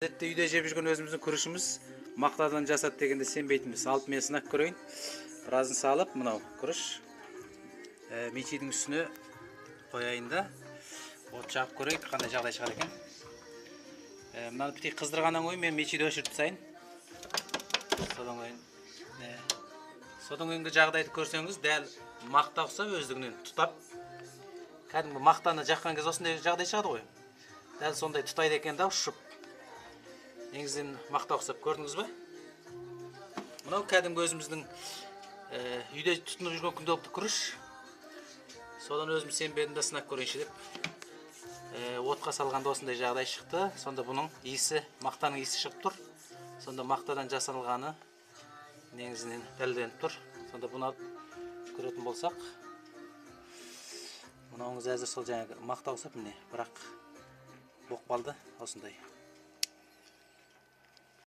Әдетте үйде жеп жүрген өзіміздің күрішіміз мақтадан жасады дегенде сенбейтінбіз. Алып мен сынап көрейін. Біразын салып, мынау күріш мечидің үстіне қояйын да от жағып көрейік, қандай жағдай шығар екен. Мынаны бітей қыздырғаннан кейін мен мечиді өшіріп тастайын. Содан кейінгі жағдайды көрсеңіз, дәл мақта ұқсап өздігінен тұтап, кәдімгі мақтаны жаққан кез осындай жағдай шығады ғой. Дәл сондай тұтайды екен да ұшып. Негізінен мақта ұқсап көрдіңіз бе? Мынау кәдімгі өзіміздің үйде тұтынып жүрген күнделікті күріш. Содан өзім сенбедім де сынап көрейінші деп. Отқа салғанда осындай жағдай шықты. Сонда бұның иісі, мақтаның иісі шығып тұр. Сонда мақтадан жасалғаны негізінен дәлелденіп тұр. Сонда бұны алып көретін болсақ, мынауыңыз әзір сол жаңағы мақта ұқсап міне, бірақ боқ қалды осындай.